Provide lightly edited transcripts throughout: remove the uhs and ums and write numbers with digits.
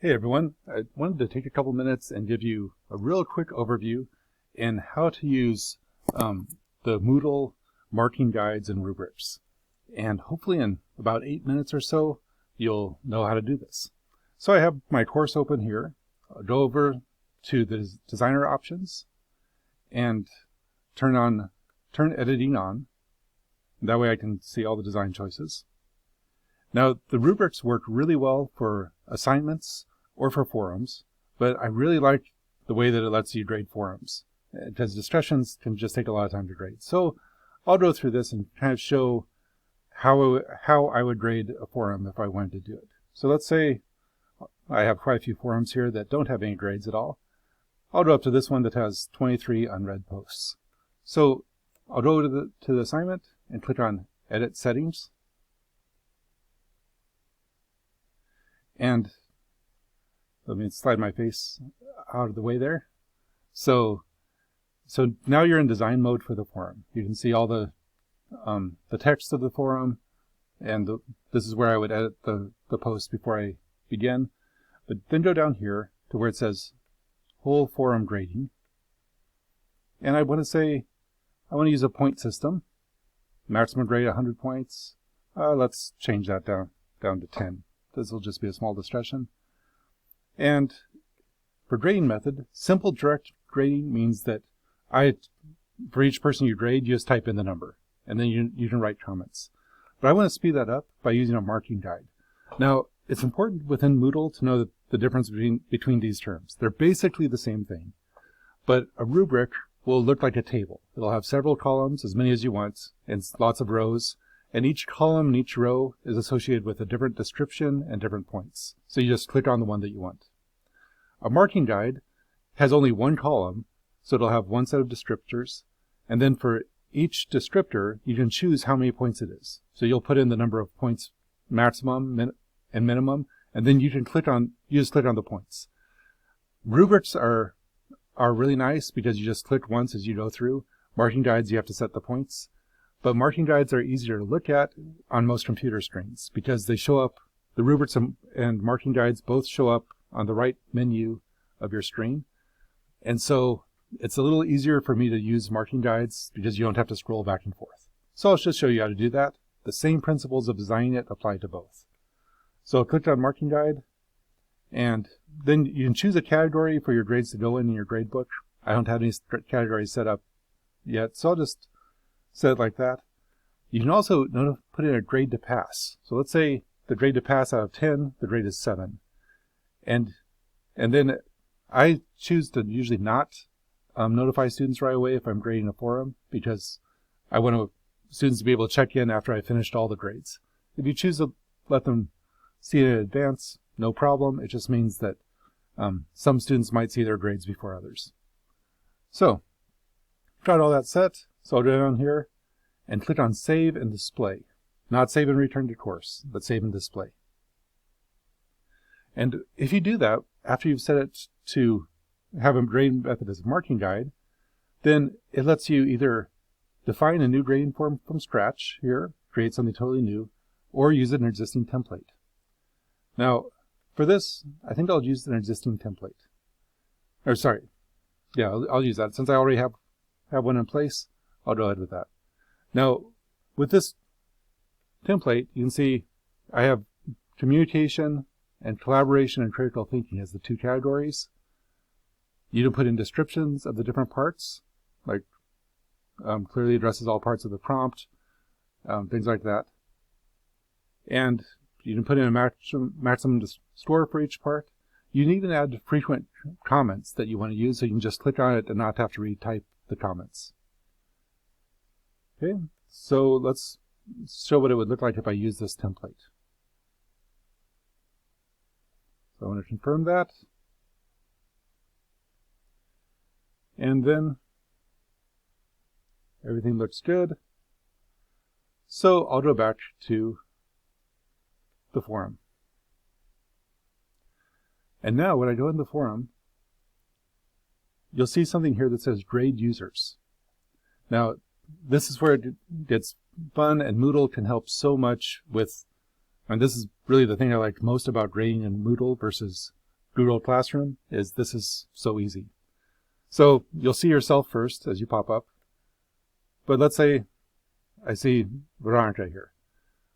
Hey everyone, I wanted to take a couple minutes and give you a real quick overview in how to use the Moodle marking guides and rubrics. And hopefully in about 8 minutes or so, you'll know how to do this. So I have my course open here. I'll go over to the designer options and turn editing on. That way I can see all the design choices. Now the rubrics work really well for assignments or for forums, but I really like the way that it lets you grade forums, because discussions can just take a lot of time to grade. So I'll go through this and kind of show how I would grade a forum if I wanted to do it. So let's say I have quite a few forums here that don't have any grades at all. I'll go up to this one that has 23 unread posts. So I'll go to the assignment and click on Edit Settings. And let me slide my face out of the way there. So now you're in design mode for the forum. You can see all the text of the forum, and this is where I would edit the post before I begin. But then go down here to where it says whole forum grading. And I want to say I want to use a point system. Maximum grade 100 points. Let's change that down to 10. This will just be a small discussion. And for grading method, simple direct grading means that for each person you grade, you just type in the number, and then you can write comments. But I want to speed that up by using a marking guide. Now, it's important within Moodle to know the difference between these terms. They're basically the same thing, but a rubric will look like a table. It'll have several columns, as many as you want, and lots of rows. And each column and each row is associated with a different description and different points. So you just click on the one that you want. A marking guide has only one column, so it'll have one set of descriptors. And then for each descriptor, you can choose how many points it is. So you'll put in the number of points, maximum and minimum, and then you just click on the points. Rubrics are really nice because you just click once as you go through. Marking guides, you have to set the points. But marking guides are easier to look at on most computer screens because they show up, the rubrics and marking guides both show up on the right menu of your screen. And so it's a little easier for me to use marking guides because you don't have to scroll back and forth. So I'll just show you how to do that. The same principles of designing it apply to both. So I'll click on marking guide, and then you can choose a category for your grades to go in your grade book. I don't have any categories set up yet, so I'll just set it like that. You can also put in a grade to pass. So let's say the grade to pass out of 10, the grade is 7. And then I choose to usually not notify students right away if I'm grading a forum because I want students to be able to check in after I finished all the grades. If you choose to let them see it in advance, no problem. It just means that some students might see their grades before others. So, got all that set. So I'll go down here and click on Save and Display. Not Save and Return to Course, but Save and Display. And if you do that, after you've set it to have a grading method as a marking guide, then it lets you either define a new grading form from scratch here, create something totally new, or use an existing template. Now, for this, I think I'll use an existing template. Or sorry, yeah, I'll use that. Since I already have one in place, I'll go ahead with that. Now, with this template, you can see I have communication and collaboration and critical thinking as the two categories. You can put in descriptions of the different parts, like clearly addresses all parts of the prompt, things like that. And you can put in a maximum score for each part. You can even add frequent comments that you want to use, so you can just click on it and not have to retype the comments. Okay, so let's show what it would look like if I use this template. So I want to confirm that. And then everything looks good. So I'll go back to the forum. And now when I go in the forum, you'll see something here that says grade users. Now, this is where it gets fun, and Moodle can help so much with, and this is really the thing I like most about grading in Moodle versus Google Classroom is this is so easy. So you'll see yourself first as you pop up. But let's say I see Veronica here.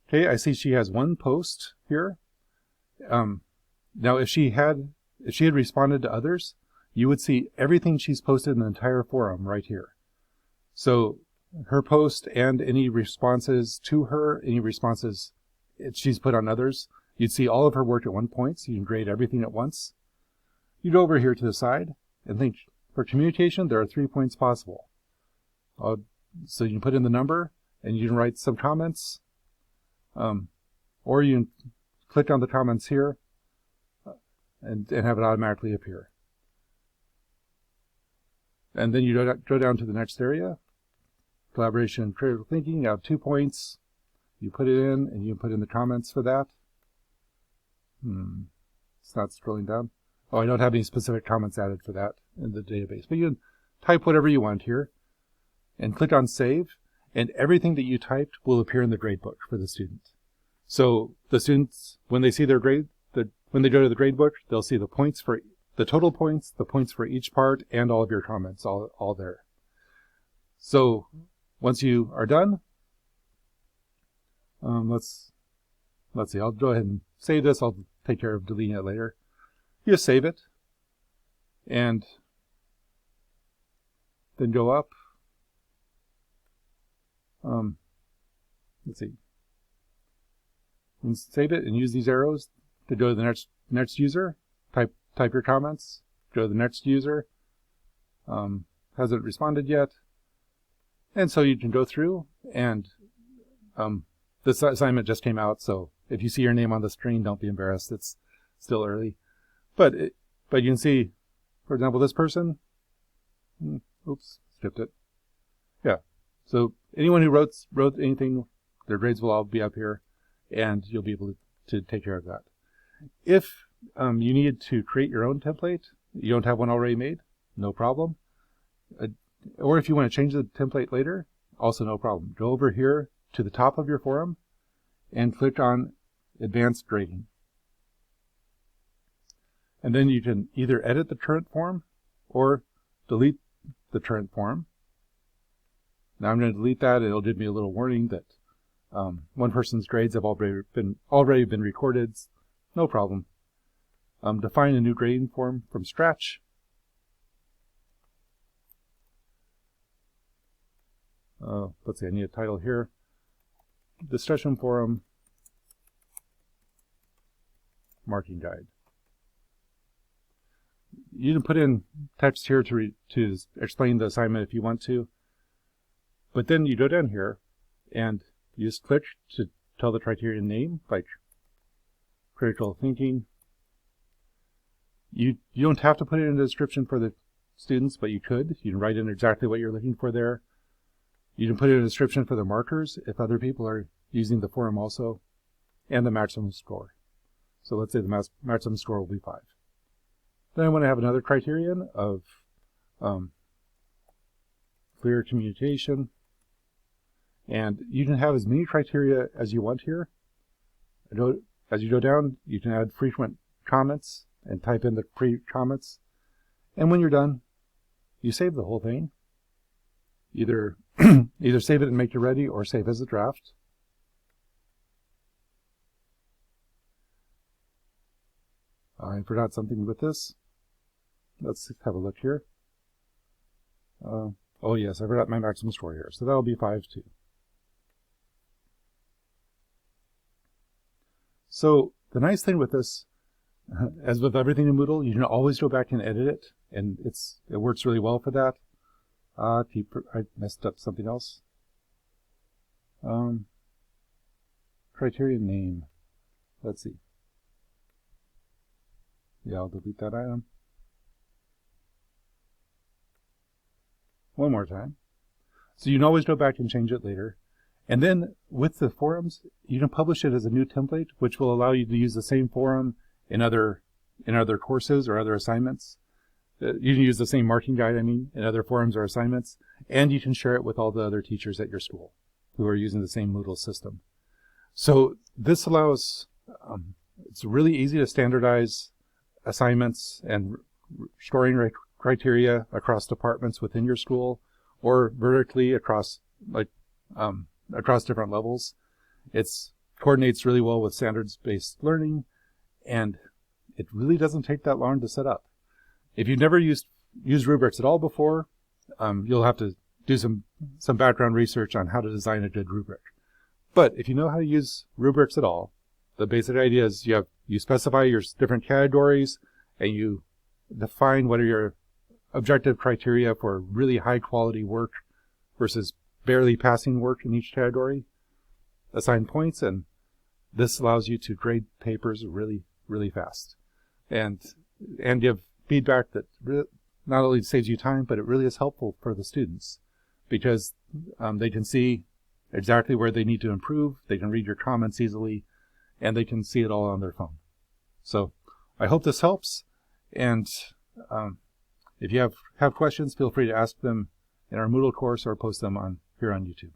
Okay, I see she has one post here. Now, if she had responded to others, you would see everything she's posted in the entire forum right here. So her post and any responses to her, any responses she's put on others, you'd see all of her work at one point, so you can grade everything at once. You'd go over here to the side and think, for communication, there are 3 points possible. So you can put in the number, and you can write some comments, or you can click on the comments here and have it automatically appear. And then you go down to the next area, collaboration and critical thinking. You have 2 points. You put it in, and you put in the comments for that. It's not scrolling down. Oh, I don't have any specific comments added for that in the database. But you can type whatever you want here and click on Save, and everything that you typed will appear in the gradebook for the student. So the students, when they see their grade, when they go to the gradebook, they'll see the points for the total points, the points for each part, and all of your comments all there. So once you are done, let's see. I'll go ahead and save this. I'll take care of deleting it later. You just save it, and then go up. Let's see. And save it and use these arrows to go to the next user. Type your comments. Go to the next user. Hasn't responded yet, and so you can go through. And this assignment just came out, so if you see your name on the screen, don't be embarrassed. It's still early. But you can see, for example, this person. Oops, skipped it. Yeah. So anyone who wrote anything, their grades will all be up here, and you'll be able to take care of that. If you need to create your own template, you don't have one already made, no problem. Or if you want to change the template later, also no problem. Go over here to the top of your forum and click on Advanced Grading. And then you can either edit the current form or delete the current form. Now I'm going to delete that, and it'll give me a little warning that one person's grades have already been recorded. No problem. Define a new grading form from scratch. Let's see, I need a title here. Discussion Forum Marking Guide. You can put in text here to explain the assignment if you want to. But then you go down here and you just click to tell the criterion name, like critical thinking. You don't have to put it in the description for the students, but you could. You can write in exactly what you're looking for there. You can put in a description for the markers if other people are using the forum also, and the maximum score. So let's say the maximum score will be 5. Then I want to have another criterion of clear communication. And you can have as many criteria as you want here. As you go down, you can add frequent comments and type in the comments. And when you're done, you save the whole thing. Either save it and make it ready, or save as a draft. I forgot something with this. Let's have a look here. Oh yes, I forgot my maximum score here. So that'll be 5 too. So the nice thing with this, as with everything in Moodle, you can always go back and edit it, and it works really well for that. I messed up something else. Criterion name. Let's see. Yeah, I'll delete that item. One more time. So you can always go back and change it later. And then with the forums, you can publish it as a new template, which will allow you to use the same forum in other courses or other assignments. You can use the same marking guide, in other forums or assignments, and you can share it with all the other teachers at your school who are using the same Moodle system. So this allows, it's really easy to standardize assignments and scoring criteria across departments within your school, or vertically across across different levels. It coordinates really well with standards-based learning, and it really doesn't take that long to set up. If you've never used rubrics at all before, you'll have to do some background research on how to design a good rubric. But if you know how to use rubrics at all, the basic idea is you specify your different categories, and you define what are your objective criteria for really high quality work versus barely passing work in each category, assign points, and this allows you to grade papers really, really fast. And give feedback that not only saves you time, but it really is helpful for the students, because they can see exactly where they need to improve, they can read your comments easily, and they can see it all on their phone. So I hope this helps, and if you have questions, feel free to ask them in our Moodle course or post them here on YouTube.